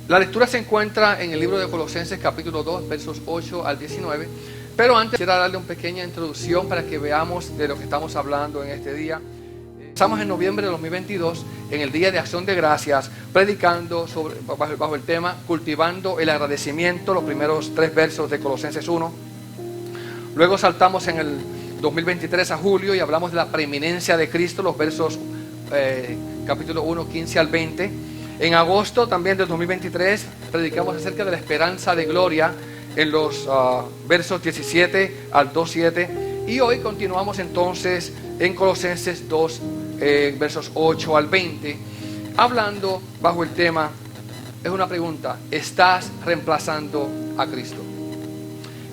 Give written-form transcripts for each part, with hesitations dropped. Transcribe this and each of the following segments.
La lectura se encuentra en el libro de Colosenses capítulo 2, versos 8 al 19. Pero antes quisiera darle una pequeña introducción para que veamos de lo que estamos hablando en este día. Estamos en noviembre de 2022, en el Día de Acción de Gracias, predicando bajo el tema Cultivando el Agradecimiento, los primeros 3 versos de Colosenses 1. Luego saltamos en el 2023 a julio y hablamos de la preeminencia de Cristo, los versos capítulo 1, 15 al 20. En agosto también del 2023 predicamos acerca de la esperanza de gloria en los versos 17 al 2:7. Y hoy continuamos entonces en Colosenses 2, versos 8 al 20, hablando bajo el tema, es una pregunta: ¿estás reemplazando a Cristo?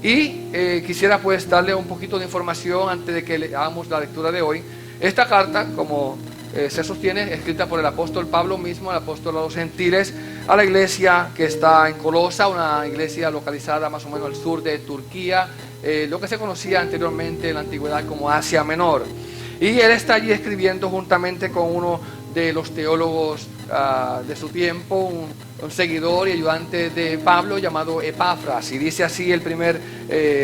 Y quisiera pues darle un poquito de información antes de que hagamos la lectura de hoy. Esta carta, como se sostiene, escrita por el apóstol Pablo mismo, el apóstol a los gentiles, a la iglesia que está en Colosa, una iglesia localizada más o menos al sur de Turquía, lo que se conocía anteriormente en la antigüedad como Asia Menor. Y él está allí escribiendo juntamente con uno de los teólogos de su tiempo, un seguidor y ayudante de Pablo llamado Epafras. Y dice así el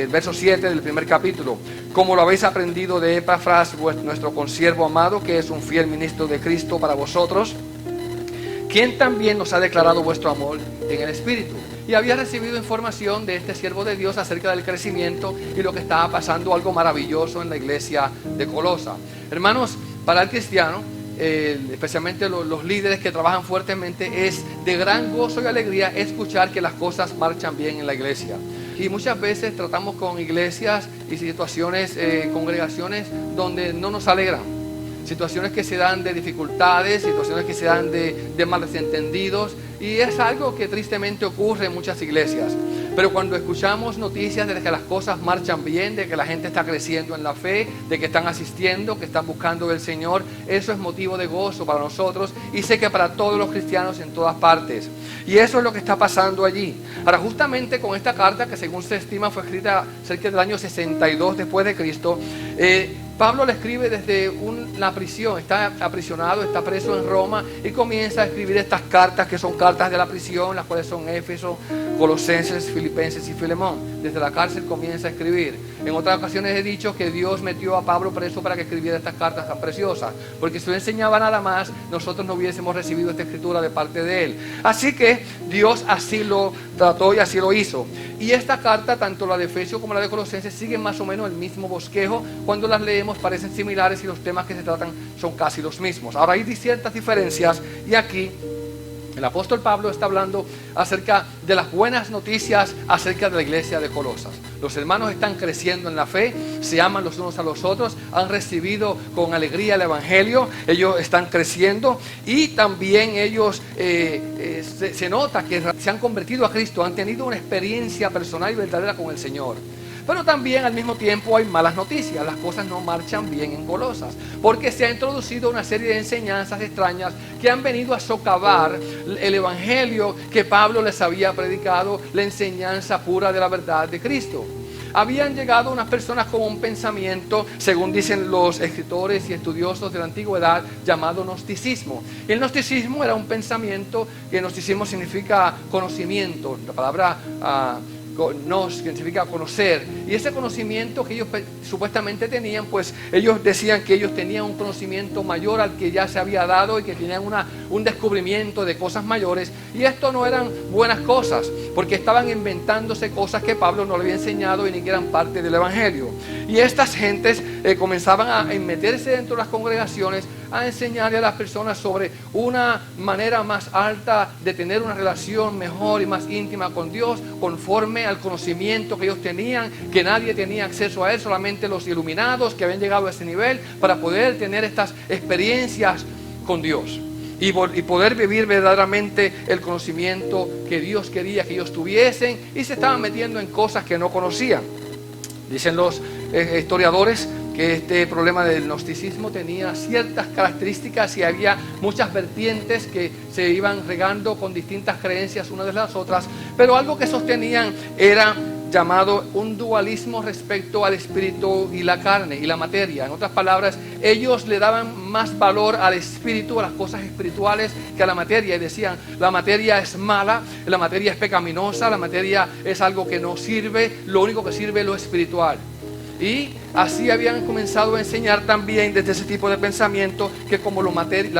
verso 7 del primer capítulo: como lo habéis aprendido de Epafras, nuestro consiervo amado, que es un fiel ministro de Cristo para vosotros, quien también nos ha declarado vuestro amor en el Espíritu. Y había recibido información de este siervo de Dios acerca del crecimiento y lo que estaba pasando, algo maravilloso en la iglesia de Colosa. Hermanos, para el cristiano, especialmente los líderes que trabajan fuertemente, es de gran gozo y alegría escuchar que las cosas marchan bien en la iglesia. Y muchas veces tratamos con iglesias y situaciones, congregaciones donde no nos alegran. Situaciones que se dan de dificultades, situaciones que se dan de malos entendidos, y es algo que tristemente ocurre en muchas iglesias. Pero cuando escuchamos noticias de que las cosas marchan bien, de que la gente está creciendo en la fe, de que están asistiendo, que están buscando del Señor, eso es motivo de gozo para nosotros, y sé que para todos los cristianos en todas partes. Y eso es lo que está pasando allí. Ahora, justamente con esta carta, que según se estima fue escrita cerca del año 62 después de Cristo, Pablo le escribe desde la prisión. Está aprisionado, está preso en Roma, y comienza a escribir estas cartas, que son cartas de la prisión, las cuales son Éfeso, Colosenses, Filipenses y Filemón. Desde la cárcel comienza a escribir. En otras ocasiones he dicho que Dios metió a Pablo preso para que escribiera estas cartas tan preciosas, porque si lo enseñaba nada más, nosotros no hubiésemos recibido esta escritura de parte de él. Así que Dios así lo trató y así lo hizo. Y esta carta, tanto la de Efesios como la de Colosenses, siguen más o menos el mismo bosquejo. Cuando las leemos parecen similares y los temas que se tratan son casi los mismos. Ahora hay ciertas diferencias, y aquí el apóstol Pablo está hablando acerca de las buenas noticias acerca de la iglesia de Colosas. Los hermanos están creciendo en la fe, se aman los unos a los otros, han recibido con alegría el evangelio, ellos están creciendo, y también ellos se nota que se han convertido a Cristo, han tenido una experiencia personal y verdadera con el Señor. Pero también al mismo tiempo hay malas noticias. Las cosas no marchan bien en Colosas, porque se ha introducido una serie de enseñanzas extrañas que han venido a socavar el evangelio que Pablo les había predicado, la enseñanza pura de la verdad de Cristo. Habían llegado unas personas con un pensamiento, según dicen los escritores y estudiosos de la antigüedad, llamado gnosticismo. Y el gnosticismo era un pensamiento, que gnosticismo significa conocimiento, la palabra nos, que significa conocer, y ese conocimiento que ellos supuestamente tenían, pues ellos decían que ellos tenían un conocimiento mayor al que ya se había dado, y que tenían un descubrimiento de cosas mayores, y esto no eran buenas cosas, porque estaban inventándose cosas que Pablo no le había enseñado y ni que eran parte del evangelio. Y estas gentes comenzaban a meterse dentro de las congregaciones, a enseñarle a las personas sobre una manera más alta de tener una relación mejor y más íntima con Dios, conforme al conocimiento que ellos tenían, que nadie tenía acceso a él, solamente los iluminados que habían llegado a ese nivel para poder tener estas experiencias con Dios y poder vivir verdaderamente el conocimiento que Dios quería que ellos tuviesen, y se estaban metiendo en cosas que no conocían. Dicen los historiadores que este problema del gnosticismo tenía ciertas características, y había muchas vertientes que se iban regando con distintas creencias unas de las otras, pero algo que sostenían era llamado un dualismo respecto al espíritu y la carne y la materia. En otras palabras, ellos le daban más valor al espíritu, a las cosas espirituales, que a la materia. Y decían, la materia es mala, la materia es pecaminosa, la materia es algo que no sirve, lo único que sirve es lo espiritual. Y así habían comenzado a enseñar también desde ese tipo de pensamiento que como la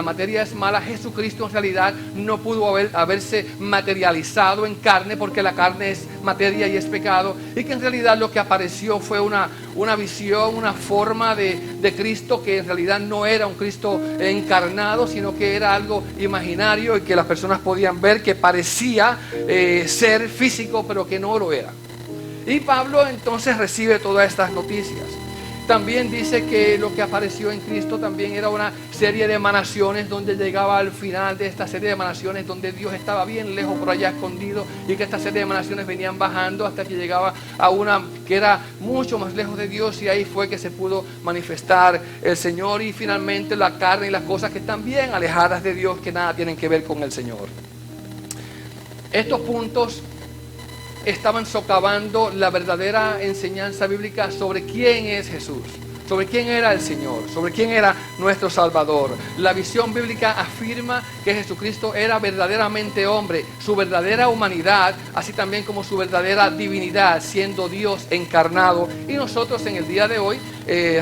materia es mala, Jesucristo en realidad no pudo haberse materializado en carne, porque la carne es materia y es pecado, y que en realidad lo que apareció fue una visión, una forma de Cristo que en realidad no era un Cristo encarnado, sino que era algo imaginario y que las personas podían ver, que parecía ser físico pero que no lo era. Y Pablo entonces recibe todas estas noticias. También dice que lo que apareció en Cristo también era una serie de emanaciones, donde llegaba al final de esta serie de emanaciones donde Dios estaba bien lejos por allá escondido, y que esta serie de emanaciones venían bajando hasta que llegaba a una que era mucho más lejos de Dios, y ahí fue que se pudo manifestar el Señor. Y finalmente la carne y las cosas que están bien alejadas de Dios, que nada tienen que ver con el Señor. Estos puntos estaban socavando la verdadera enseñanza bíblica sobre quién es Jesús, sobre quién era el Señor, sobre quién era nuestro Salvador. La visión bíblica afirma que Jesucristo era verdaderamente hombre, su verdadera humanidad, así también como su verdadera divinidad, siendo Dios encarnado. Y nosotros en el día de hoy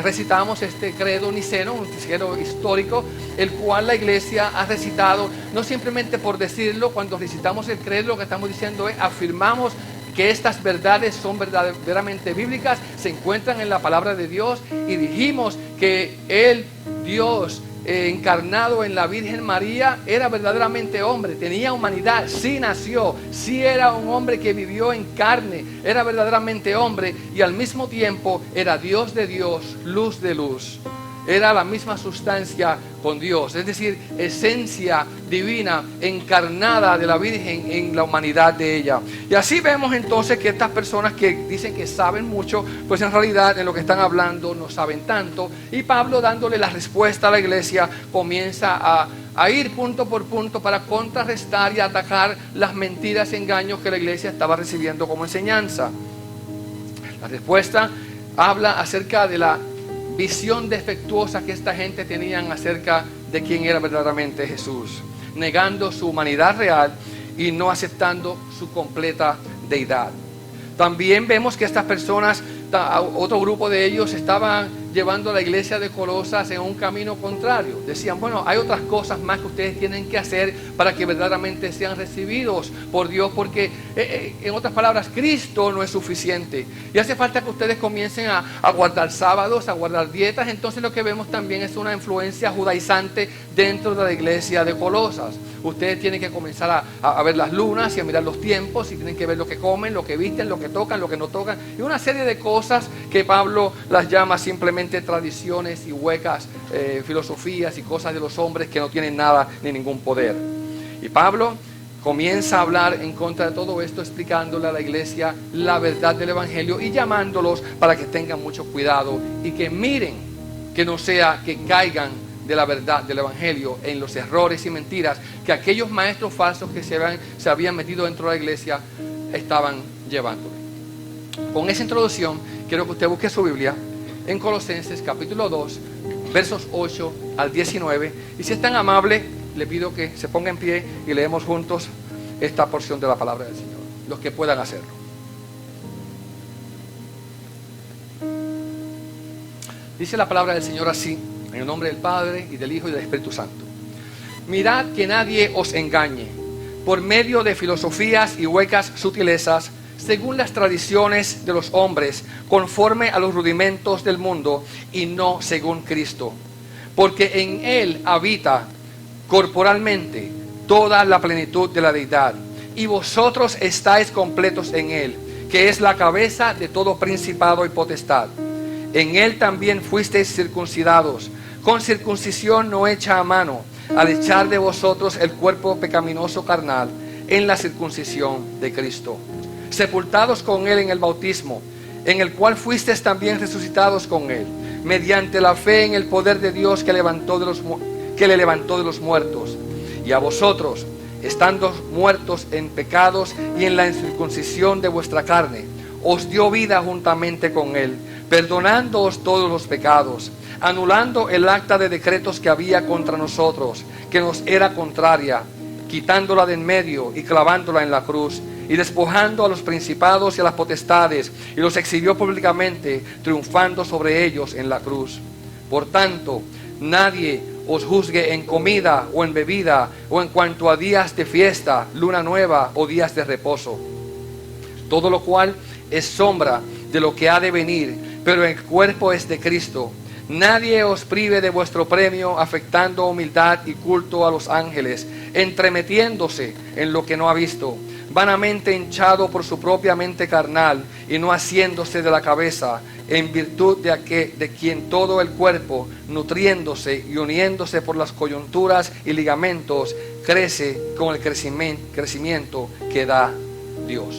recitamos este credo niceno, un credo histórico, el cual la iglesia ha recitado, no simplemente por decirlo. Cuando recitamos el credo, lo que estamos diciendo es, afirmamos que estas verdades son verdaderamente bíblicas, se encuentran en la palabra de Dios, y dijimos que el Dios encarnado en la Virgen María era verdaderamente hombre, tenía humanidad, sí nació, sí era un hombre que vivió en carne, era verdaderamente hombre, y al mismo tiempo era Dios de Dios, luz de luz. Era la misma sustancia con Dios, es decir, esencia divina encarnada de la Virgen en la humanidad de ella. Y así vemos entonces que estas personas que dicen que saben mucho, pues en realidad en lo que están hablando no saben tanto. Y Pablo, dándole la respuesta a la iglesia, comienza a ir punto por punto para contrarrestar y atacar las mentiras y engaños que la iglesia estaba recibiendo como enseñanza. La respuesta habla acerca de la visión defectuosa que esta gente tenían acerca de quién era verdaderamente Jesús, negando su humanidad real y no aceptando su completa deidad. También vemos que estas personas, otro grupo de ellos, estaban llevando a la iglesia de Colosas en un camino contrario. Decían, bueno, hay otras cosas más que ustedes tienen que hacer para que verdaderamente sean recibidos por Dios, porque en otras palabras, Cristo no es suficiente y hace falta que ustedes comiencen a guardar sábados, a guardar dietas. Entonces lo que vemos también es una influencia judaizante dentro de la iglesia de Colosas. Ustedes tienen que comenzar a ver las lunas y a mirar los tiempos, y tienen que ver lo que comen, lo que visten, lo que tocan, lo que no tocan, y una serie de cosas que Pablo las llama simplemente tradiciones y huecas filosofías y cosas de los hombres que no tienen nada ni ningún poder. Y Pablo comienza a hablar en contra de todo esto, explicándole a la iglesia la verdad del evangelio y llamándolos para que tengan mucho cuidado y que miren que no sea que caigan de la verdad del evangelio en los errores y mentiras que aquellos maestros falsos que se habían metido dentro de la iglesia estaban llevándole. Con esa introducción quiero que usted busque su Biblia en Colosenses capítulo 2 versos 8 al 19, y si es tan amable le pido que se ponga en pie y leemos juntos esta porción de la palabra del Señor, los que puedan hacerlo. Dice la palabra del Señor así, en el nombre del Padre y del Hijo y del Espíritu Santo. Mirad que nadie os engañe por medio de filosofías y huecas sutilezas, según las tradiciones de los hombres, conforme a los rudimentos del mundo y no según Cristo. Porque en Él habita corporalmente toda la plenitud de la deidad, y vosotros estáis completos en Él, que es la cabeza de todo principado y potestad. En Él también fuisteis circuncidados, con circuncisión no hecha a mano, al echar de vosotros el cuerpo pecaminoso carnal en la circuncisión de Cristo, sepultados con Él en el bautismo, en el cual fuisteis también resucitados con Él, mediante la fe en el poder de Dios que le levantó de los muertos. Y a vosotros, estando muertos en pecados y en la incircuncisión de vuestra carne, os dio vida juntamente con Él, perdonándoos todos los pecados, anulando el acta de decretos que había contra nosotros, que nos era contraria, quitándola de en medio y clavándola en la cruz, y despojando a los principados y a las potestades, y los exhibió públicamente, triunfando sobre ellos en la cruz. Por tanto, nadie os juzgue en comida o en bebida, o en cuanto a días de fiesta, luna nueva o días de reposo, todo lo cual es sombra de lo que ha de venir, pero el cuerpo es de Cristo. Nadie os prive de vuestro premio, afectando humildad y culto a los ángeles, entremetiéndose en lo que no ha visto, vanamente hinchado por su propia mente carnal, y no haciéndose de la cabeza, en virtud de quien todo el cuerpo, nutriéndose y uniéndose por las coyunturas y ligamentos, crece con el crecimiento que da Dios.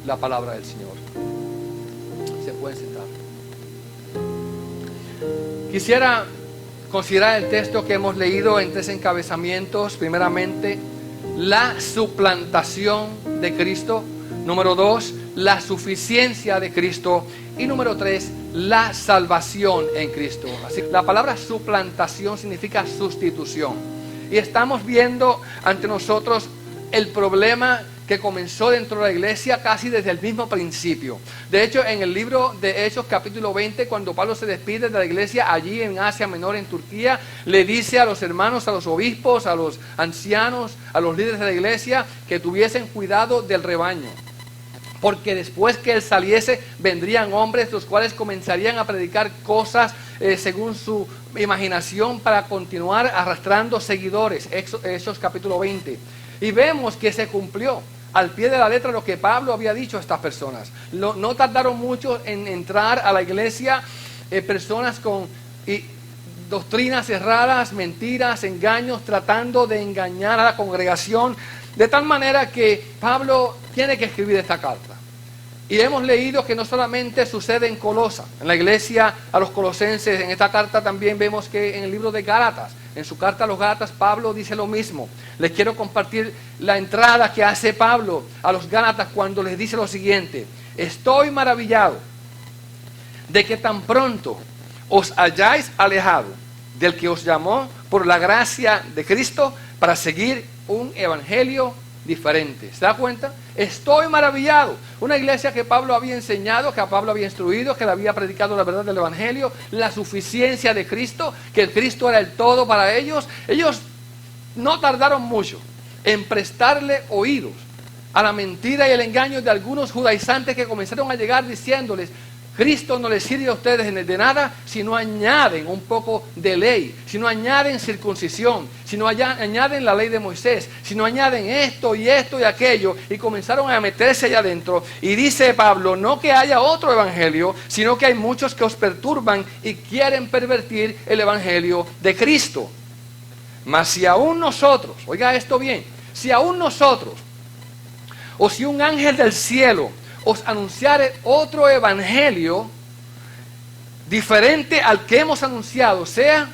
La palabra del Señor. Se pueden sentar. Quisiera considerar el texto que hemos leído en 3 encabezamientos. Primeramente, la suplantación de Cristo. Número 2, la suficiencia de Cristo. Y número 3, la salvación en Cristo. Así, la palabra suplantación significa sustitución. Y estamos viendo ante nosotros el problema que comenzó dentro de la iglesia casi desde el mismo principio. De hecho, en el libro de Hechos capítulo 20, cuando Pablo se despide de la iglesia allí en Asia Menor, en Turquía, le dice a los hermanos, a los obispos, a los ancianos, a los líderes de la iglesia, que tuviesen cuidado del rebaño, porque después que él saliese vendrían hombres los cuales comenzarían a predicar cosas según su imaginación para continuar arrastrando seguidores. Hechos capítulo 20. Y vemos que se cumplió al pie de la letra lo que Pablo había dicho a estas personas. No tardaron mucho en entrar a la iglesia personas con doctrinas erradas, mentiras, engaños, tratando de engañar a la congregación, de tal manera que Pablo tiene que escribir esta carta. Y hemos leído que no solamente sucede en Colosa, en la iglesia a los colosenses, en esta carta también vemos que en el libro de Gálatas, en su carta a los Gálatas, Pablo dice lo mismo. Les quiero compartir la entrada que hace Pablo a los Gálatas cuando les dice lo siguiente: estoy maravillado de que tan pronto os hayáis alejado del que os llamó por la gracia de Cristo para seguir un evangelio diferente. ¿Se da cuenta? Estoy maravillado. Una iglesia que Pablo había enseñado, que a Pablo había instruido, que le había predicado la verdad del evangelio, la suficiencia de Cristo, que el Cristo era el todo para ellos. Ellos no tardaron mucho en prestarle oídos a la mentira y el engaño de algunos judaizantes que comenzaron a llegar diciéndoles: Cristo no les sirve a ustedes de nada si no añaden un poco de ley, si no añaden circuncisión, si no añaden la ley de Moisés, si no añaden esto y aquello. Y comenzaron a meterse allá adentro. Y dice Pablo, no que haya otro evangelio, sino que hay muchos que os perturban y quieren pervertir el evangelio de Cristo. Mas si aún nosotros, oiga esto bien, si aún nosotros, o si un ángel del cielo os anunciare otro evangelio diferente al que hemos anunciado, sea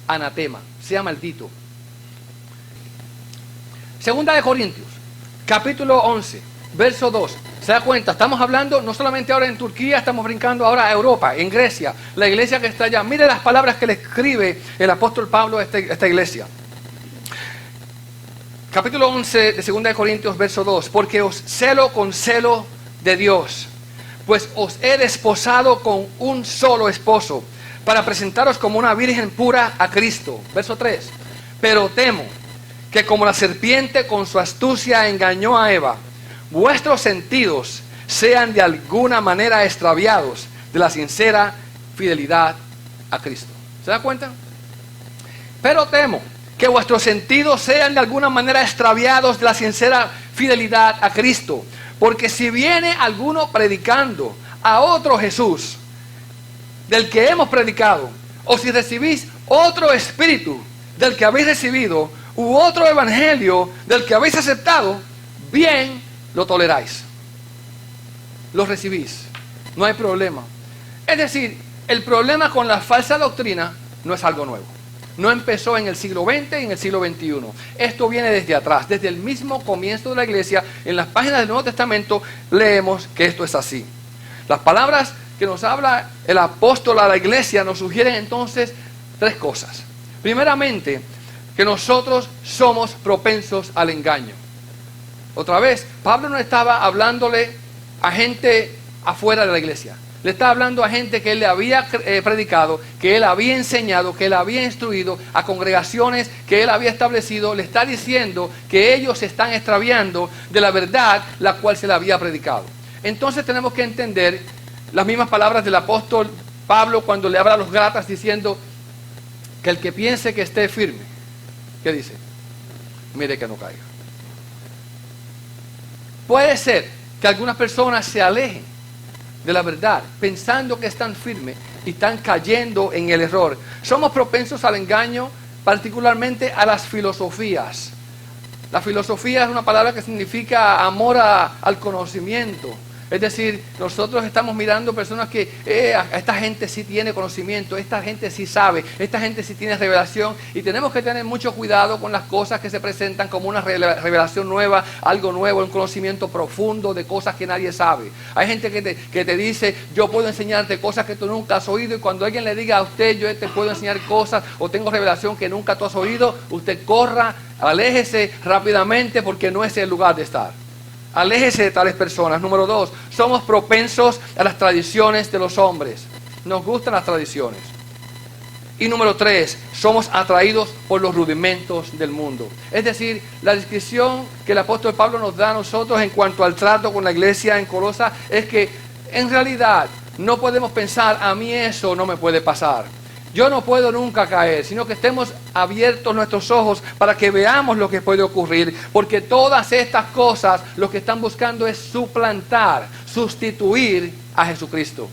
anatema, sea maldito. Segunda de Corintios, capítulo 11, verso 2. ¿Se da cuenta? Estamos hablando no solamente ahora en Turquía, estamos brincando ahora a Europa, en Grecia, la iglesia que está allá. Mire las palabras que le escribe el apóstol Pablo a esta iglesia. Capítulo 11 de Segunda de Corintios, verso 2. Porque os celo con celo de Dios, pues os he desposado con un solo esposo, para presentaros como una virgen pura a Cristo. Verso 3. Pero temo que como la serpiente con su astucia engañó a Eva, vuestros sentidos sean de alguna manera extraviados de la sincera fidelidad a Cristo. ¿Se da cuenta? Pero temo que vuestros sentidos sean de alguna manera extraviados de la sincera fidelidad a Cristo. Porque si viene alguno predicando a otro Jesús del que hemos predicado, o si recibís otro espíritu del que habéis recibido, u otro evangelio del que habéis aceptado, bien lo toleráis, lo recibís, no hay problema. Es decir, el problema con la falsa doctrina no es algo nuevo. no empezó en el siglo XX y en el siglo XXI. Esto viene desde atrás, desde el mismo comienzo de la iglesia. En las páginas del Nuevo Testamento leemos que esto es así. Las palabras que nos habla el apóstol a la iglesia nos sugieren entonces tres cosas. Primeramente, que nosotros somos propensos al engaño. Otra vez, Pablo no estaba hablándole a gente afuera de la iglesia. Le estaba hablando a gente que él le había predicado, que él había enseñado, que él había instruido, a congregaciones que él había establecido. Le está diciendo que ellos se están extraviando de la verdad la cual se le había predicado. Entonces tenemos que entender las mismas palabras del apóstol Pablo cuando le habla a los Gálatas diciendo que el que piense que esté firme, ¿qué dice? Mire que no caiga. Puede ser que algunas personas se alejen de la verdad pensando que están firmes y están cayendo en el error. Somos propensos al engaño, particularmente a las filosofías. La filosofía es una palabra que significa amor al conocimiento. Es decir, nosotros estamos mirando personas que esta gente sí tiene conocimiento, esta gente sí sabe, esta gente sí tiene revelación, y tenemos que tener mucho cuidado con las cosas que se presentan como una revelación nueva, algo nuevo, un conocimiento profundo de cosas que nadie sabe. Hay gente que te dice, yo puedo enseñarte cosas que tú nunca has oído, y cuando alguien le diga a usted, yo te puedo enseñar cosas o tengo revelación que nunca tú has oído, usted corra, aléjese rápidamente porque no es el lugar de estar. Aléjese de tales personas. Número 2, somos propensos a las tradiciones de los hombres. Nos gustan las tradiciones. Y número 3, somos atraídos por los rudimentos del mundo. Es decir, la descripción que el apóstol Pablo nos da a nosotros en cuanto al trato con la iglesia en Colosa es que en realidad no podemos pensar, a mí eso no me puede pasar. Yo no puedo nunca caer, sino que estemos abiertos nuestros ojos para que veamos lo que puede ocurrir, porque todas estas cosas lo que están buscando es suplantar, sustituir a Jesucristo.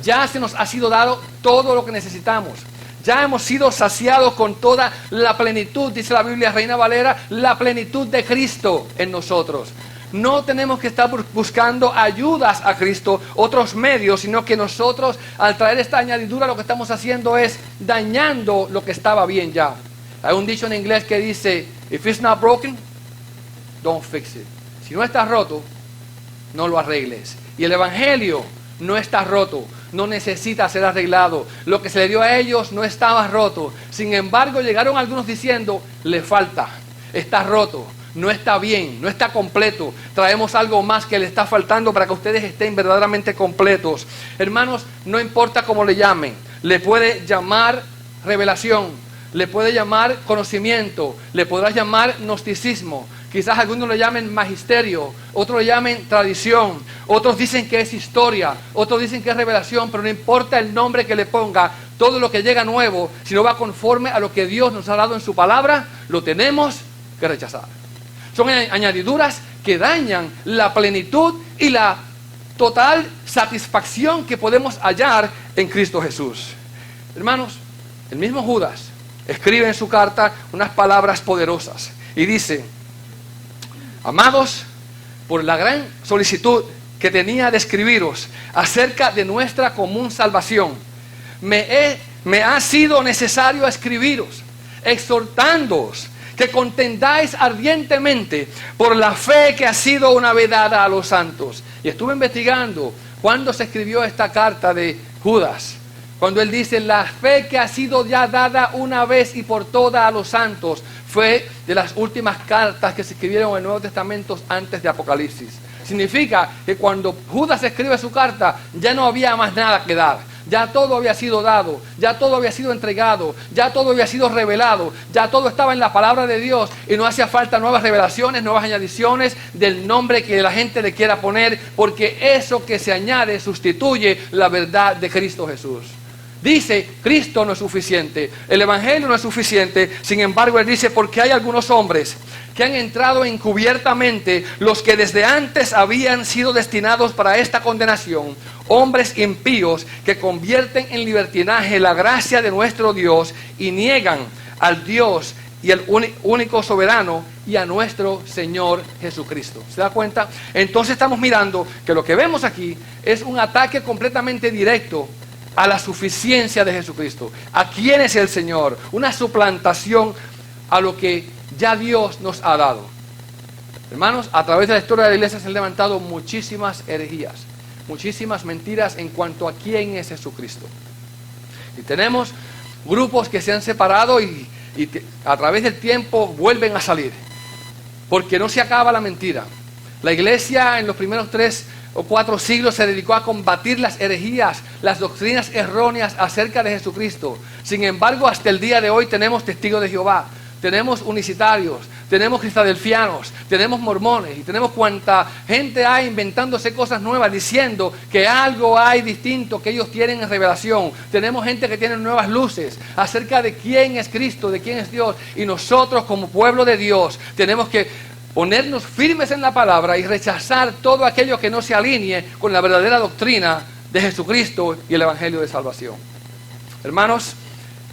Ya se nos ha sido dado todo lo que necesitamos. Ya hemos sido saciados con toda la plenitud, dice la Biblia Reina Valera, la plenitud de Cristo en nosotros. No tenemos que estar buscando ayudas a Cristo, otros medios, sino que nosotros al traer esta añadidura lo que estamos haciendo es dañando lo que estaba bien ya. Hay un dicho en inglés que dice, if it's not broken, don't fix it. Si no está roto, no lo arregles. Y el evangelio no está roto, no necesita ser arreglado. Lo que se le dio a ellos no estaba roto. Sin embargo, llegaron algunos diciendo, le falta, está roto. No está bien, no está completo. Traemos algo más que le está faltando para que ustedes estén verdaderamente completos. Hermanos, no importa cómo le llamen. Le puede llamar revelación, le puede llamar conocimiento, le podrá llamar gnosticismo. Quizás algunos le llamen magisterio, otros le llamen tradición, otros dicen que es historia, otros dicen que es revelación, pero no importa el nombre que le ponga, todo lo que llega nuevo, si no va conforme a lo que Dios nos ha dado en su palabra, lo tenemos que rechazar. Son añadiduras que dañan la plenitud y la total satisfacción que podemos hallar en Cristo Jesús. Hermanos, el mismo Judas escribe en su carta unas palabras poderosas y dice, amados, por la gran solicitud que tenía de escribiros acerca de nuestra común salvación, me ha sido necesario escribiros, exhortándoos que contendáis ardientemente por la fe que ha sido una vez dada a los santos. Y estuve investigando cuándo se escribió esta carta de Judas, cuando él dice, la fe que ha sido ya dada una vez y por todas a los santos, fue de las últimas cartas que se escribieron en el Nuevo Testamento antes de Apocalipsis. Significa que cuando Judas escribe su carta, ya no había más nada que dar. Ya todo había sido dado, ya todo había sido entregado, ya todo había sido revelado, ya todo estaba en la palabra de Dios y no hacía falta nuevas revelaciones, nuevas añadiciones del nombre que la gente le quiera poner, porque eso que se añade sustituye la verdad de Cristo Jesús. Dice, Cristo no es suficiente, el Evangelio no es suficiente, sin embargo él dice, porque hay algunos hombres que han entrado encubiertamente, los que desde antes habían sido destinados para esta condenación, hombres impíos que convierten en libertinaje la gracia de nuestro Dios y niegan al Dios y el único soberano y a nuestro Señor Jesucristo. ¿Se da cuenta? Entonces estamos mirando que lo que vemos aquí es un ataque completamente directo a la suficiencia de Jesucristo. ¿A quién es el Señor? Una suplantación a lo que ya Dios nos ha dado. Hermanos, a través de la historia de la iglesia se han levantado muchísimas herejías, muchísimas mentiras en cuanto a quién es Jesucristo. Y tenemos grupos que se han separado y a través del tiempo vuelven a salir, porque no se acaba la mentira. La iglesia en los primeros 3 o 4 siglos se dedicó a combatir las herejías, las doctrinas erróneas acerca de Jesucristo. Sin embargo, hasta el día de hoy tenemos testigos de Jehová, tenemos unicitarios, tenemos cristadelfianos, tenemos mormones y tenemos cuanta gente hay inventándose cosas nuevas, diciendo que algo hay distinto que ellos tienen en revelación. Tenemos gente que tiene nuevas luces acerca de quién es Cristo, de quién es Dios. Y nosotros como pueblo de Dios tenemos que ponernos firmes en la palabra y rechazar todo aquello que no se alinee con la verdadera doctrina de Jesucristo y el Evangelio de Salvación. Hermanos,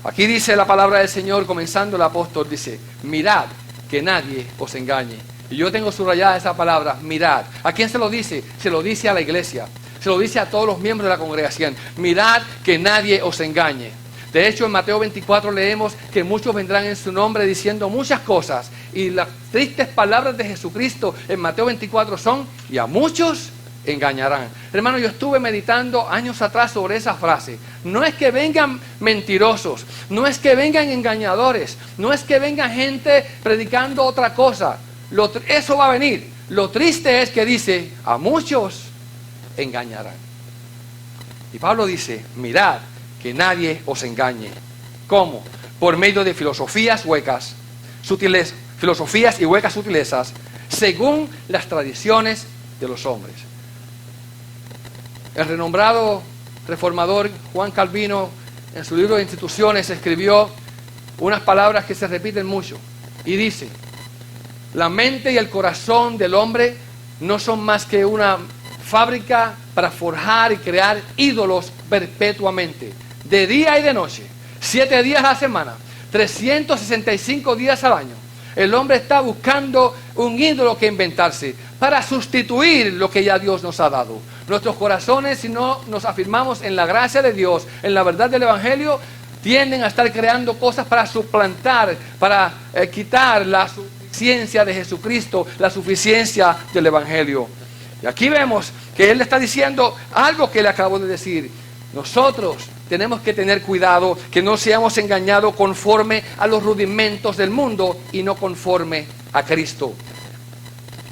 aquí dice la palabra del Señor, comenzando el apóstol, dice: mirad que nadie os engañe. Y yo tengo subrayada esa palabra, mirad. ¿A quién se lo dice? Se lo dice a la iglesia, se lo dice a todos los miembros de la congregación. Mirad que nadie os engañe. De hecho, en Mateo 24 leemos que muchos vendrán en su nombre diciendo muchas cosas. Y las tristes palabras de Jesucristo en Mateo 24 son: y a muchos engañarán. Hermano, yo estuve meditando años atrás sobre esa frase. No es que vengan mentirosos, no es que vengan engañadores, no es que venga gente predicando otra cosa. Eso va a venir. Lo triste es que dice: a muchos engañarán. Y Pablo dice: mirad que nadie os engañe. ¿Cómo? Por medio de filosofías huecas, filosofías y huecas sutilezas, según las tradiciones de los hombres. El renombrado reformador Juan Calvino, en su libro de Instituciones, escribió unas palabras que se repiten mucho y dice: la mente y el corazón del hombre no son más que una fábrica para forjar y crear ídolos perpetuamente, de día y de noche, 7 días a la semana, 365 días al año. El hombre está buscando un ídolo que inventarse para sustituir lo que ya Dios nos ha dado. Nuestros corazones, si no nos afirmamos en la gracia de Dios, en la verdad del Evangelio, tienden a estar creando cosas para suplantar, para quitar la suficiencia de Jesucristo, la suficiencia del Evangelio. Y aquí vemos que Él está diciendo algo que le acabo de decir. Nosotros tenemos que tener cuidado que no seamos engañados conforme a los rudimentos del mundo y no conforme a Cristo.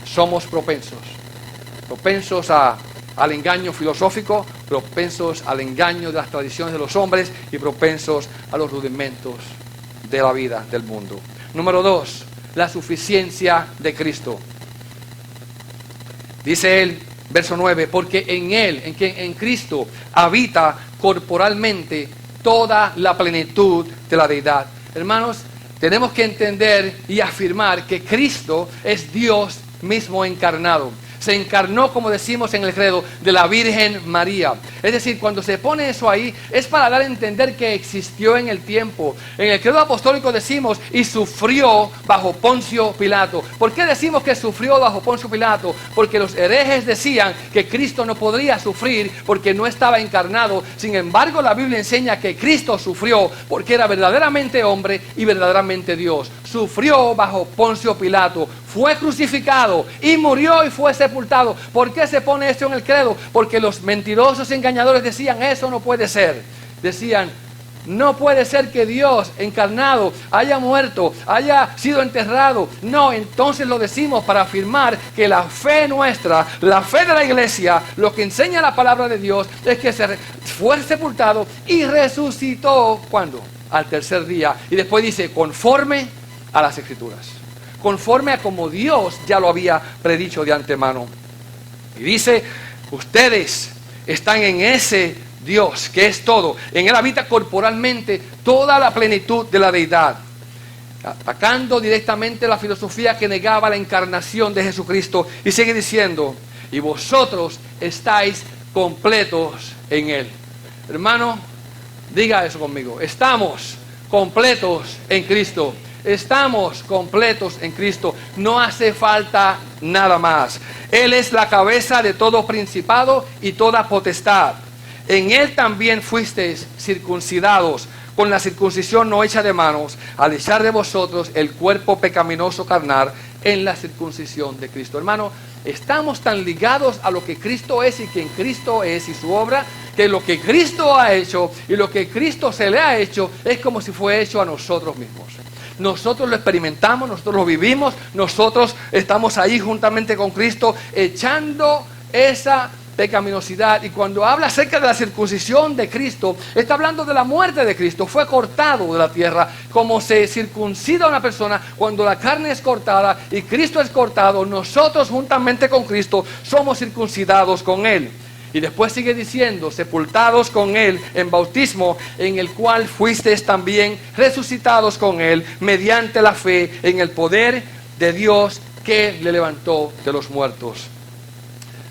Somos propensos al engaño filosófico, propensos al engaño de las tradiciones de los hombres y propensos a los rudimentos de la vida del mundo. Número 2, la suficiencia de Cristo. Dice él, verso 9, porque en Él, en Cristo, habita corporalmente toda la plenitud de la deidad. Hermanos, tenemos que entender y afirmar que Cristo es Dios mismo encarnado. Se encarnó, como decimos en el credo, de la Virgen María. Es decir, cuando se pone eso ahí, es para dar a entender que existió en el tiempo. En el credo apostólico decimos, y sufrió bajo Poncio Pilato. ¿Por qué decimos que sufrió bajo Poncio Pilato? Porque los herejes decían que Cristo no podría sufrir porque no estaba encarnado. Sin embargo, la Biblia enseña que Cristo sufrió porque era verdaderamente hombre y verdaderamente Dios. Sufrió bajo Poncio Pilato, fue crucificado y murió y fue sepultado. ¿Por qué se pone esto en el credo? Porque los mentirosos engañadores decían, eso no puede ser. Decían, no puede ser que Dios encarnado haya muerto, haya sido enterrado. No, entonces lo decimos para afirmar que la fe nuestra, la fe de la iglesia, lo que enseña la palabra de Dios es que fue sepultado y resucitó. ¿Cuándo? Al 3er día. Y después dice, conforme a las Escrituras, conforme a como Dios ya lo había predicho de antemano. Y dice, ustedes están en ese Dios que es todo. En Él habita corporalmente toda la plenitud de la deidad, atacando directamente la filosofía que negaba la encarnación de Jesucristo. Y sigue diciendo, y vosotros estáis completos en Él. Hermano, diga eso conmigo, estamos completos en Cristo. Estamos completos en Cristo. No hace falta nada más. Él es la cabeza de todo principado y toda potestad. en Él también fuisteis circuncidados, con la circuncisión no hecha de manos, al echar de vosotros el cuerpo pecaminoso carnal en la circuncisión de Cristo. Hermano, estamos tan ligados a lo que Cristo es y quien Cristo es y su obra, que lo que Cristo ha hecho y lo que Cristo se le ha hecho es como si fue hecho a nosotros mismos. Nosotros lo experimentamos, nosotros lo vivimos, nosotros estamos ahí juntamente con Cristo echando esa pecaminosidad. Y cuando habla acerca de la circuncisión de Cristo, está hablando de la muerte de Cristo. Fue cortado de la tierra, como se circuncida una persona cuando la carne es cortada y Cristo es cortado. Nosotros juntamente con Cristo somos circuncidados con Él. Y después sigue diciendo, sepultados con Él en bautismo, en el cual fuisteis también resucitados con Él mediante la fe en el poder de Dios que le levantó de los muertos.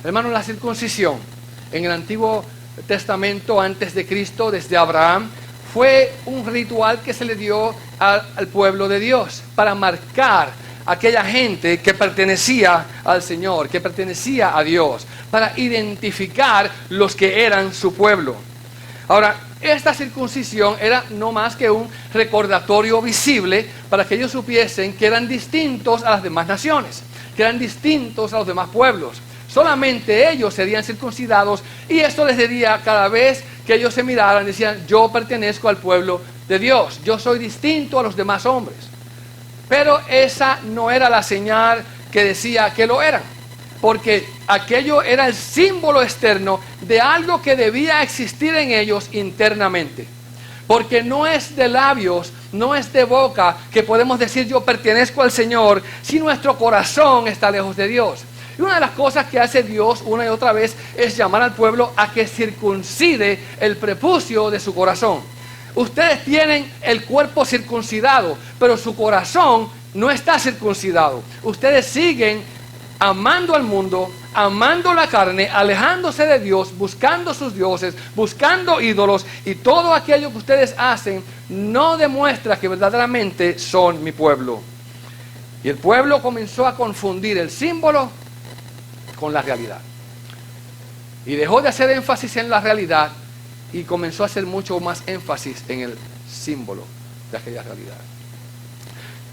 Hermanos, la circuncisión en el Antiguo Testamento antes de Cristo, desde Abraham, fue un ritual que se le dio al pueblo de Dios para marcar a aquella gente que pertenecía al Señor, que pertenecía a Dios, para identificar los que eran su pueblo. Ahora, esta circuncisión era no más que un recordatorio visible para que ellos supiesen que eran distintos a las demás naciones, que eran distintos a los demás pueblos. Solamente ellos serían circuncidados y esto les diría cada vez que ellos se miraran, decían, yo pertenezco al pueblo de Dios, yo soy distinto a los demás hombres. Pero esa no era la señal que decía que lo eran, porque aquello era el símbolo externo de algo que debía existir en ellos internamente. Porque no es de labios, no es de boca que podemos decir yo pertenezco al Señor si nuestro corazón está lejos de Dios. Y una de las cosas que hace Dios una y otra vez es llamar al pueblo a que circuncide el prepucio de su corazón. Ustedes tienen el cuerpo circuncidado, pero su corazón no está circuncidado. Ustedes siguen amando al mundo, amando la carne, alejándose de Dios, buscando sus dioses, buscando ídolos, y todo aquello que ustedes hacen no demuestra que verdaderamente son mi pueblo. Y el pueblo comenzó a confundir el símbolo con la realidad. Y dejó de hacer énfasis en la realidad y comenzó a hacer mucho más énfasis en el símbolo de aquella realidad.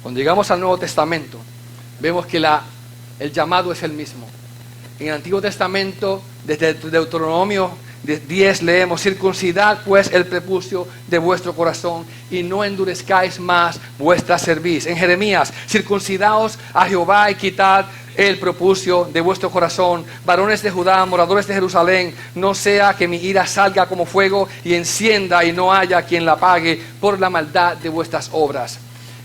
Cuando llegamos al Nuevo Testamento, vemos que el llamado es el mismo. En el Antiguo Testamento, desde Deuteronomio 10 leemos, circuncidad pues el prepucio de vuestro corazón y no endurezcáis más vuestra cerviz. En Jeremías, circuncidaos a Jehová y quitad el prepucio de vuestro corazón, varones de Judá, moradores de Jerusalén, no sea que mi ira salga como fuego y encienda y no haya quien la apague por la maldad de vuestras obras.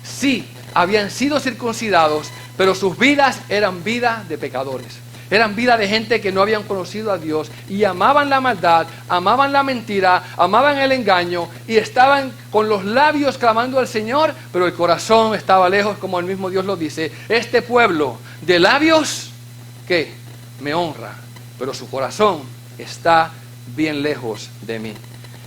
Sí, habían sido circuncidados, pero sus vidas eran vidas de pecadores. Eran vidas de gente que no habían conocido a Dios y amaban la maldad, amaban la mentira, amaban el engaño y estaban con los labios clamando al Señor, pero el corazón estaba lejos, como el mismo Dios lo dice. Este pueblo de labios que me honra, pero su corazón está bien lejos de mí.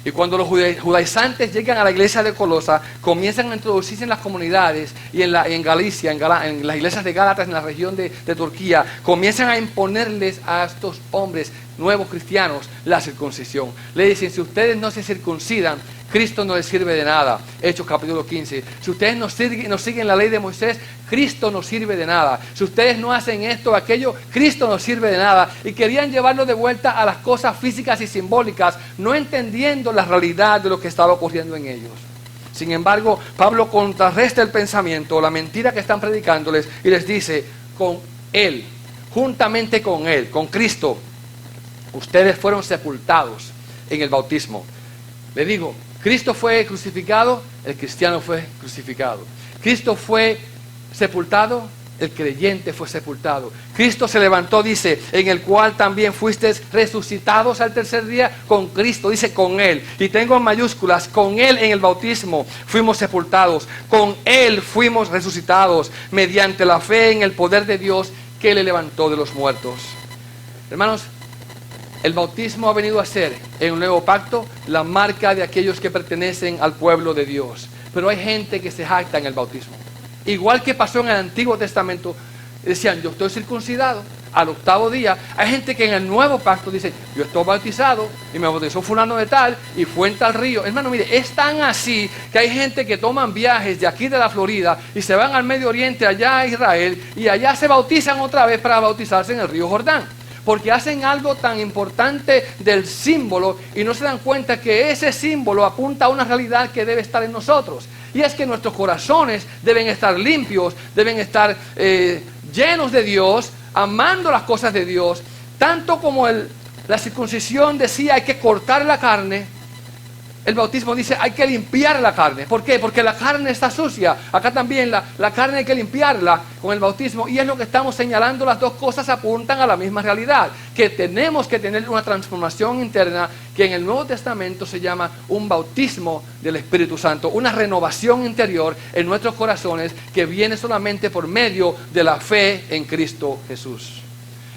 Y cuando los judaizantes llegan a la iglesia de Colosa, comienzan a introducirse en las comunidades y en Galicia, en las iglesias de Gálatas, en la región de Turquía, comienzan a imponerles a estos hombres nuevos cristianos la circuncisión. Le dicen, si ustedes no se circuncidan, Cristo no les sirve de nada. Hechos capítulo 15. Si ustedes no siguen la ley de Moisés, Cristo no sirve de nada. Si ustedes no hacen esto o aquello, Cristo no sirve de nada. Y querían llevarlo de vuelta a las cosas físicas y simbólicas, no entendiendo la realidad de lo que estaba ocurriendo en ellos. Sin embargo, Pablo contrarresta el pensamiento, la mentira que están predicándoles, y les dice, con Él, juntamente con Él, con Cristo, ustedes fueron sepultados en el bautismo. Le digo, Cristo fue crucificado, el cristiano fue crucificado. Cristo fue sepultado, el creyente fue sepultado. Cristo se levantó, dice, en el cual también fuisteis resucitados al tercer día con Cristo, dice con Él. Y tengo en mayúsculas, con Él en el bautismo fuimos sepultados, con Él fuimos resucitados, mediante la fe en el poder de Dios que le levantó de los muertos. Hermanos, el bautismo ha venido a ser, en un nuevo pacto, la marca de aquellos que pertenecen al pueblo de Dios. Pero hay gente que se jacta en el bautismo. Igual que pasó en el Antiguo Testamento, decían, yo estoy circuncidado al 8º día. Hay gente que en el nuevo pacto dice, yo estoy bautizado y me bautizó fulano de tal y fue en tal río. Hermano, mire, es tan así que hay gente que toman viajes de aquí de la Florida y se van al Medio Oriente, allá a Israel, y allá se bautizan otra vez para bautizarse en el río Jordán. Porque hacen algo tan importante del símbolo y no se dan cuenta que ese símbolo apunta a una realidad que debe estar en nosotros. Y es que nuestros corazones deben estar limpios, deben estar llenos de Dios, amando las cosas de Dios. Tanto como la circuncisión decía hay que cortar la carne, el bautismo dice hay que limpiar la carne. ¿Por qué? Porque la carne está sucia. Acá también la carne hay que limpiarla con el bautismo. Y es lo que estamos señalando. Las dos cosas apuntan a la misma realidad. Que tenemos que tener una transformación interna que en el Nuevo Testamento se llama un bautismo del Espíritu Santo. Una renovación interior en nuestros corazones que viene solamente por medio de la fe en Cristo Jesús.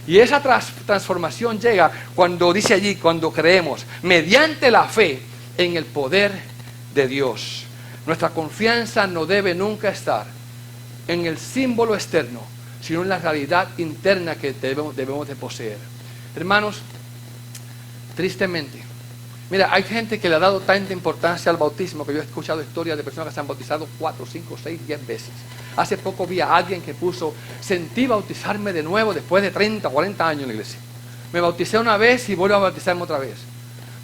Y esa transformación llega cuando dice allí, cuando creemos, mediante la fe en el poder de Dios. Nuestra confianza no debe nunca estar en el símbolo externo, sino en la realidad interna que debemos de poseer. Hermanos, tristemente, mira, hay gente que le ha dado tanta importancia al bautismo que yo he escuchado historias de personas que se han bautizado 4, 5, 6, 10 veces. Hace poco vi a alguien que puso, sentí bautizarme de nuevo después de 30, 40 años en la iglesia. Me bauticé una vez y vuelvo a bautizarme otra vez.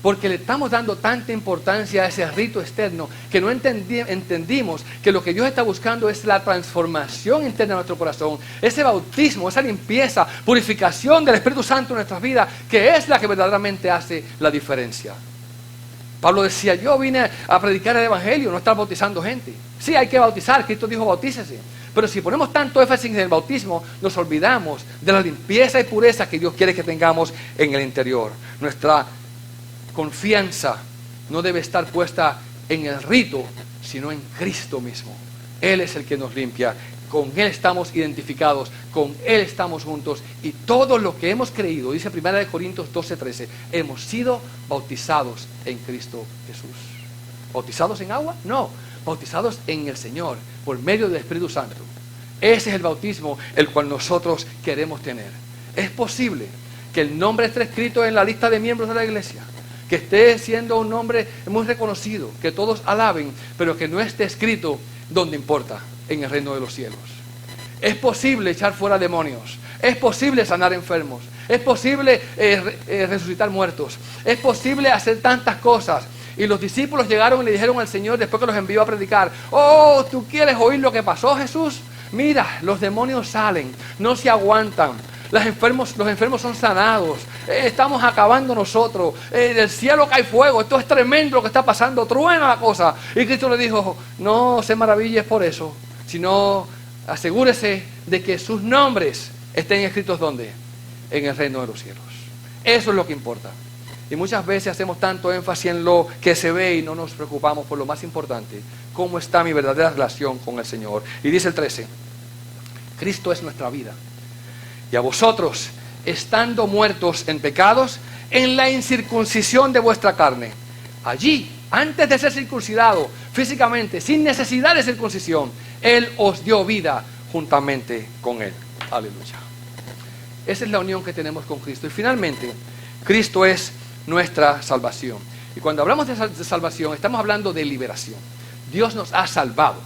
Porque le estamos dando tanta importancia a ese rito externo que no entendimos que lo que Dios está buscando es la transformación interna de nuestro corazón. Ese bautismo, esa limpieza, purificación del Espíritu Santo en nuestras vidas, que es la que verdaderamente hace la diferencia. Pablo decía, yo vine a predicar el Evangelio, no estar bautizando gente. Sí, hay que bautizar, Cristo dijo bautícese. Pero si ponemos tanto énfasis en el bautismo, nos olvidamos de la limpieza y pureza que Dios quiere que tengamos en el interior. Nuestra confianza no debe estar puesta en el rito, sino en Cristo mismo. Él es el que nos limpia. Con Él estamos identificados, con Él estamos juntos. Y todo lo que hemos creído, dice 1 Corintios 12:13, hemos sido bautizados en Cristo Jesús. ¿Bautizados en agua? No, bautizados en el Señor, por medio del Espíritu Santo. Ese es el bautismo el cual nosotros queremos tener. Es posible que el nombre esté escrito en la lista de miembros de la iglesia, que esté siendo un nombre muy reconocido, que todos alaben, pero que no esté escrito donde importa, en el reino de los cielos. Es posible echar fuera demonios, es posible sanar enfermos, es posible resucitar muertos, es posible hacer tantas cosas. Y los discípulos llegaron y le dijeron al Señor después que los envió a predicar, oh, ¿tú quieres oír lo que pasó, Jesús? Mira, los demonios salen, no se aguantan. Los enfermos son sanados. Estamos acabando nosotros. Del cielo cae fuego. Esto es tremendo lo que está pasando. Truena la cosa. Y Cristo le dijo, no se maravilles por eso, sino asegúrese de que sus nombres estén escritos ¿dónde? En el reino de los cielos. Eso es lo que importa. Y muchas veces hacemos tanto énfasis en lo que se ve y no nos preocupamos por lo más importante. ¿Cómo está mi verdadera relación con el Señor? Y dice el 13, Cristo es nuestra vida. Y a vosotros, estando muertos en pecados, en la incircuncisión de vuestra carne. Allí, antes de ser circuncidado físicamente, sin necesidad de circuncisión, Él os dio vida juntamente con Él. Aleluya. Esa es la unión que tenemos con Cristo. Y finalmente, Cristo es nuestra salvación. Y cuando hablamos de salvación, estamos hablando de liberación. Dios nos ha salvado.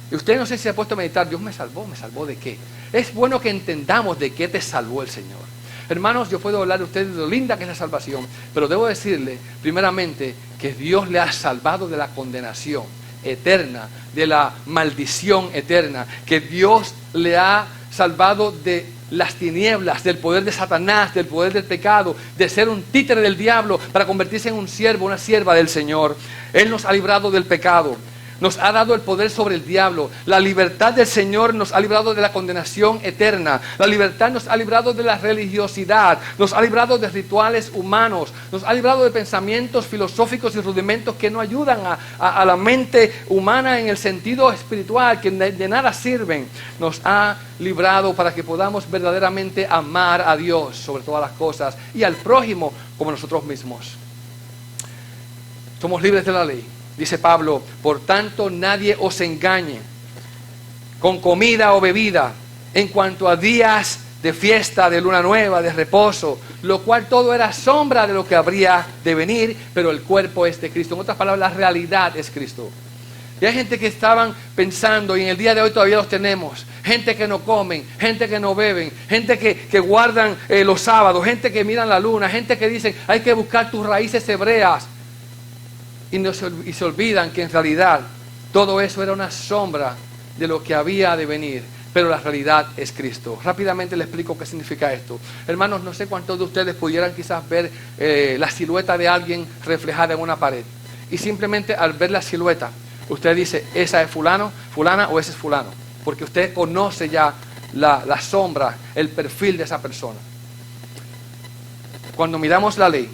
Y usted no sé si se ha puesto a meditar, Dios me salvó ¿de qué? Es bueno que entendamos de qué te salvó el Señor. Hermanos, yo puedo hablar de ustedes de lo linda que es la salvación, pero debo decirle, primeramente, que Dios le ha salvado de la condenación eterna, de la maldición eterna, que Dios le ha salvado de las tinieblas, del poder de Satanás, del poder del pecado, de ser un títere del diablo para convertirse en un siervo, una sierva del Señor. Él nos ha librado del pecado. Nos ha dado el poder sobre el diablo. La libertad del Señor nos ha librado de la condenación eterna. La libertad nos ha librado de la religiosidad. Nos ha librado de rituales humanos. Nos ha librado de pensamientos filosóficos y rudimentos que no ayudan a la mente humana en el sentido espiritual, que de nada sirven. Nos ha librado para que podamos verdaderamente amar a Dios sobre todas las cosas y al prójimo como nosotros mismos. Somos libres de la ley. Dice Pablo, por tanto nadie os engañe con comida o bebida en cuanto a días de fiesta, de luna nueva, de reposo, lo cual todo era sombra de lo que habría de venir, pero el cuerpo es de Cristo. En otras palabras, la realidad es Cristo. Y hay gente que estaban pensando, y en el día de hoy todavía los tenemos, gente que no comen, gente que no beben, gente que guardan los sábados, gente que miran la luna, gente que dicen, hay que buscar tus raíces hebreas, y se olvidan que en realidad todo eso era una sombra de lo que había de venir, pero la realidad es Cristo. Rápidamente les explico qué significa esto. Hermanos, no sé cuántos de ustedes pudieran quizás ver la silueta de alguien reflejada en una pared, y simplemente al ver la silueta, usted dice, esa es fulano, fulana, o ese es fulano, porque usted conoce ya la sombra, el perfil de esa persona. Cuando miramos la ley,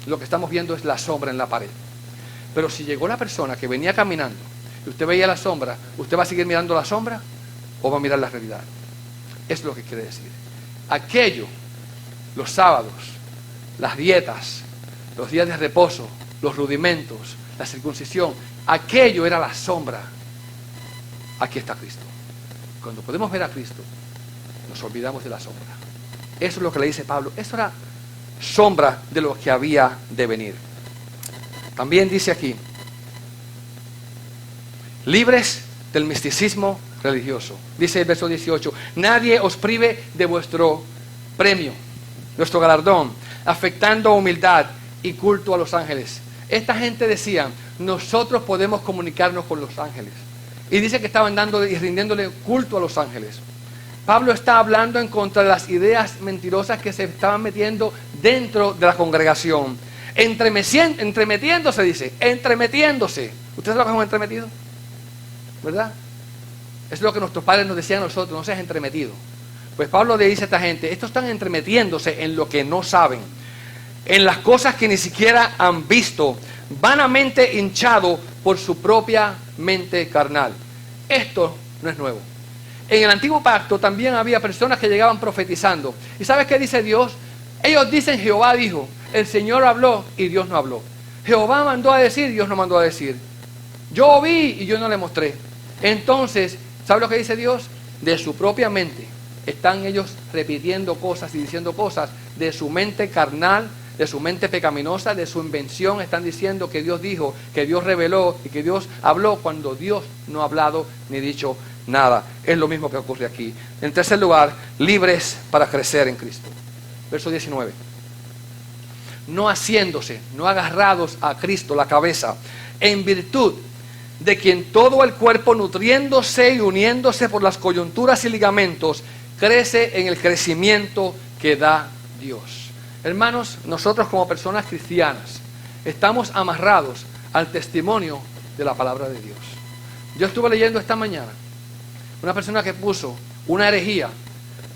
lo que estamos viendo es la sombra en la pared. Pero si llegó la persona que venía caminando y usted veía la sombra, ¿usted va a seguir mirando la sombra o va a mirar la realidad? Es lo que quiere decir. Aquello, los sábados, las dietas, los días de reposo, los rudimentos, la circuncisión, aquello era la sombra. Aquí está Cristo. Cuando podemos ver a Cristo, nos olvidamos de la sombra. Eso es lo que le dice Pablo. Eso era sombra de lo que había de venir. También dice aquí, libres del misticismo religioso. Dice el verso 18, nadie os prive de vuestro premio, nuestro galardón, afectando humildad y culto a los ángeles. Esta gente decía, nosotros podemos comunicarnos con los ángeles. Y dice que estaban dando y rindiéndole culto a los ángeles. Pablo está hablando en contra de las ideas mentirosas que se estaban metiendo dentro de la congregación. Entremetiéndose, dice, entremetiéndose. ¿Ustedes saben lo que es un entremetido? ¿Verdad? Es lo que nuestros padres nos decían a nosotros, no seas entremetido. Pues Pablo le dice a esta gente, estos están entremetiéndose en lo que no saben, en las cosas que ni siquiera han visto, vanamente hinchado por su propia mente carnal. Esto no es nuevo. En el antiguo pacto también había personas que llegaban profetizando. ¿Y sabes qué dice Dios? Ellos dicen, Jehová dijo, el Señor habló y Dios no habló. Jehová mandó a decir, Dios no mandó a decir. Yo vi y yo no le mostré. Entonces, ¿sabe lo que dice Dios? De su propia mente están ellos repitiendo cosas y diciendo cosas de su mente carnal, de su mente pecaminosa, de su invención. Están diciendo que Dios dijo, que Dios reveló y que Dios habló cuando Dios no ha hablado ni dicho nada. Es lo mismo que ocurre aquí. En tercer lugar, libres para crecer en Cristo. Verso 19. No haciéndose, no agarrados a Cristo la cabeza, en virtud de quien todo el cuerpo, nutriéndose y uniéndose por las coyunturas y ligamentos, crece en el crecimiento que da Dios. Hermanos, nosotros como personas cristianas estamos amarrados al testimonio de la palabra de Dios. Yo estuve leyendo esta mañana una persona que puso una herejía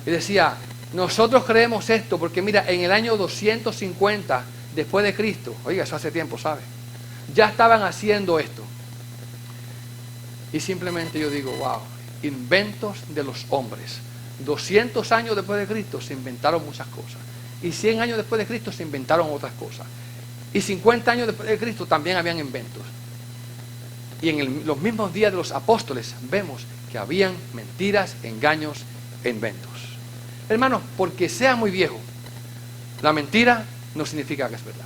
y decía, nosotros creemos esto porque mira, en el año 250 después de Cristo, oiga, eso hace tiempo, ¿sabe? Ya estaban haciendo esto. Y simplemente yo digo, wow, inventos de los hombres. 200 años después de Cristo se inventaron muchas cosas. Y 100 años después de Cristo se inventaron otras cosas. Y 50 años después de Cristo también habían inventos. Y en los mismos días de los apóstoles vemos que habían mentiras, engaños e inventos. Hermanos, porque sea muy viejo, la mentira no significa que es verdad.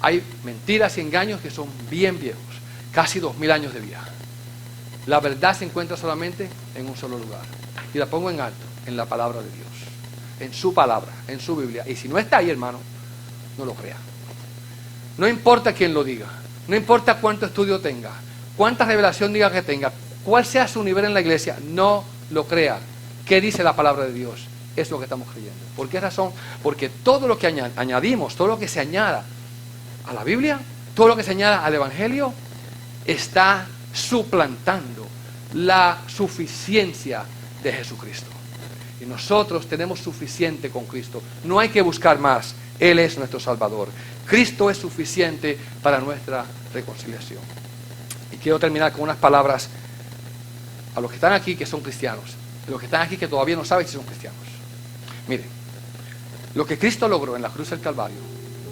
Hay mentiras y engaños que son bien viejos, casi 2000 años de vida. La verdad se encuentra solamente en un solo lugar. Y la pongo en alto, en la palabra de Dios. En su palabra, en su Biblia. Y si no está ahí, hermano, no lo crea. No importa quién lo diga. No importa cuánto estudio tenga. Cuánta revelación diga que tenga. Cuál sea su nivel en la iglesia. No lo crea. ¿Qué dice la palabra de Dios? Es lo que estamos creyendo. ¿Por qué razón? Porque todo lo que añadimos, todo lo que se añada a la Biblia, todo lo que se añada al Evangelio, está suplantando la suficiencia de Jesucristo. Y nosotros tenemos suficiente con Cristo. No hay que buscar más. Él es nuestro Salvador. Cristo es suficiente para nuestra reconciliación. Y quiero terminar con unas palabras a los que están aquí que son cristianos, a los que están aquí que todavía no saben si son cristianos. Miren, lo que Cristo logró en la cruz del Calvario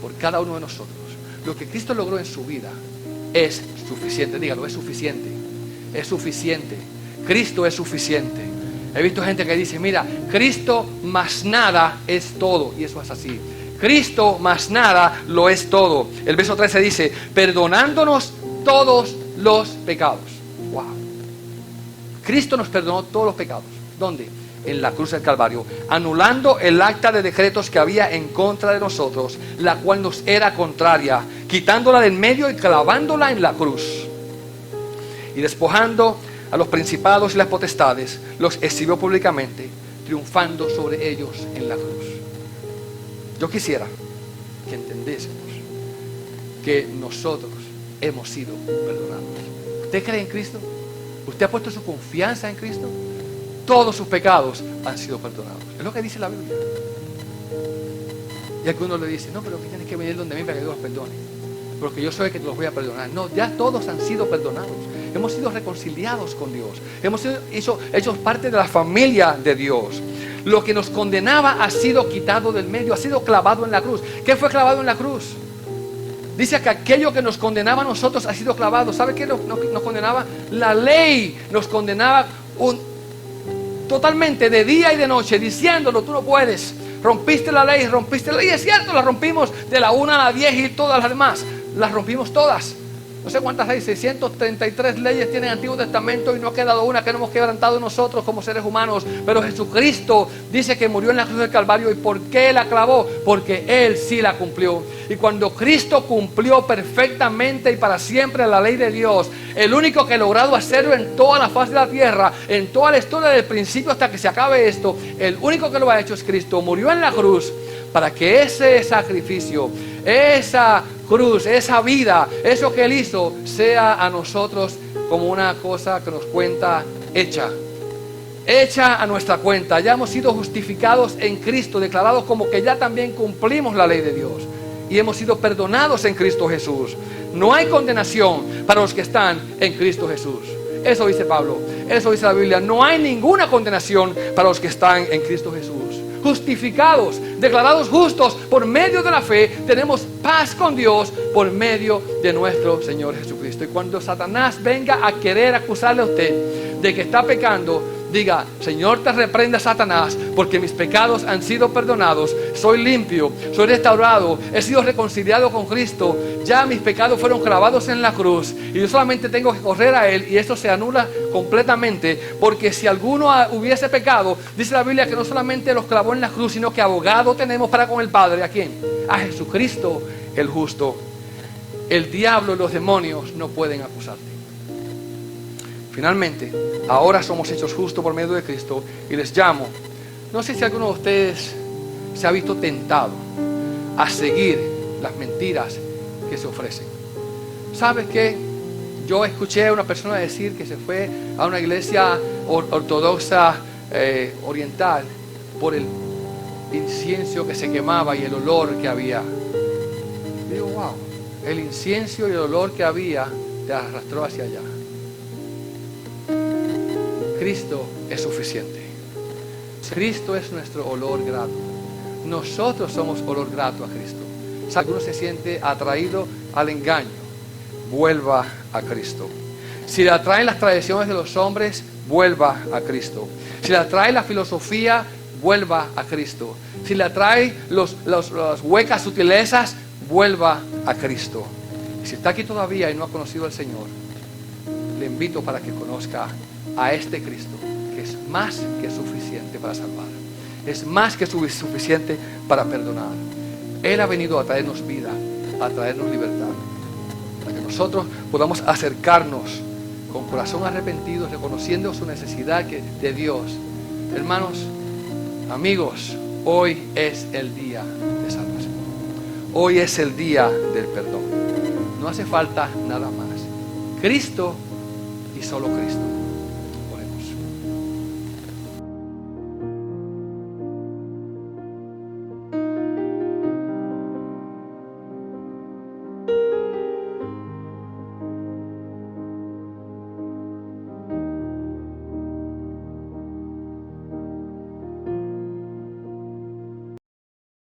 por cada uno de nosotros, lo que Cristo logró en su vida es suficiente. Dígalo, es suficiente. Es suficiente. Cristo es suficiente. He visto gente que dice, mira, Cristo más nada es todo. Y eso es así. Cristo más nada lo es todo. El verso 13 dice, perdonándonos todos los pecados. Wow. Cristo nos perdonó todos los pecados. ¿Dónde? En la cruz del Calvario, anulando el acta de decretos que había en contra de nosotros, la cual nos era contraria, quitándola del medio y clavándola en la cruz. Y despojando a los principados y las potestades, los exhibió públicamente, triunfando sobre ellos en la cruz. Yo quisiera que entendiésemos que nosotros hemos sido perdonados. ¿Usted cree en Cristo? ¿Usted ha puesto su confianza en Cristo? Todos sus pecados han sido perdonados. Es lo que dice la Biblia. Y algunos le dicen, no, pero que tienes que venir donde mí para que Dios los perdone, porque yo soy el que te los voy a perdonar. No, ya todos han sido perdonados. Hemos sido reconciliados con Dios. Hemos sido hechos parte de la familia de Dios. Lo que nos condenaba ha sido quitado del medio, ha sido clavado en la cruz. ¿Qué fue clavado en la cruz? Dice que aquello que nos condenaba a nosotros ha sido clavado. ¿Sabe qué nos condenaba? La ley nos condenaba totalmente de día y de noche, diciéndolo, tú no puedes. Rompiste la ley, es cierto, la rompimos de la 1 a la 10 y todas las demás, las rompimos todas. No sé cuántas leyes, 633 leyes tiene el Antiguo Testamento y no ha quedado una que no hemos quebrantado nosotros como seres humanos. Pero Jesucristo dice que murió en la cruz del Calvario. ¿Y por qué la clavó? Porque Él sí la cumplió. Y cuando Cristo cumplió perfectamente y para siempre la ley de Dios, el único que ha logrado hacerlo en toda la faz de la tierra, en toda la historia del principio hasta que se acabe esto, el único que lo ha hecho es Cristo. Murió en la cruz para que ese sacrificio, esa cruz, esa vida, eso que Él hizo, sea a nosotros como una cosa que nos cuenta hecha a nuestra cuenta. Ya hemos sido justificados en Cristo, declarados como que ya también cumplimos la ley de Dios y hemos sido perdonados en Cristo Jesús. No hay condenación para los que están en Cristo Jesús. Eso dice Pablo, eso dice la Biblia. No hay ninguna condenación para los que están en Cristo Jesús. Justificados, declarados justos por medio de la fe, tenemos paz con Dios por medio de nuestro Señor Jesucristo. Y cuando Satanás venga a querer acusarle a usted de que está pecando, diga, Señor, te reprenda, Satanás, porque mis pecados han sido perdonados, soy limpio, soy restaurado, he sido reconciliado con Cristo, ya mis pecados fueron clavados en la cruz y yo solamente tengo que correr a Él y esto se anula completamente, porque si alguno hubiese pecado, dice la Biblia que no solamente los clavó en la cruz, sino que abogado tenemos para con el Padre. ¿A quién? A Jesucristo el justo. El diablo y los demonios no pueden acusarte. Finalmente, ahora somos hechos justos por medio de Cristo y les llamo, no sé si alguno de ustedes se ha visto tentado a seguir las mentiras que se ofrecen. ¿Sabes qué? Yo escuché a una persona decir que se fue a una iglesia ortodoxa oriental por el incienso que se quemaba y el olor que había. Y digo, wow, el incienso y el olor que había te arrastró hacia allá. Cristo es suficiente. Cristo es nuestro olor grato. Nosotros somos olor grato a Cristo. Si alguno se siente atraído al engaño, vuelva a Cristo. Si le atraen las tradiciones de los hombres, vuelva a Cristo. Si le atrae la filosofía, vuelva a Cristo. Si le atrae las huecas sutilezas, vuelva a Cristo. Y si está aquí todavía y no ha conocido al Señor, le invito para que conozca a este Cristo, que es más que suficiente para salvar, es más que suficiente para perdonar. Él ha venido a traernos vida, a traernos libertad, para que nosotros podamos acercarnos con corazón arrepentido, reconociendo su necesidad de Dios. Hermanos, amigos, hoy es el día de salvación. Hoy es el día del perdón. No hace falta nada más. Cristo y solo Cristo.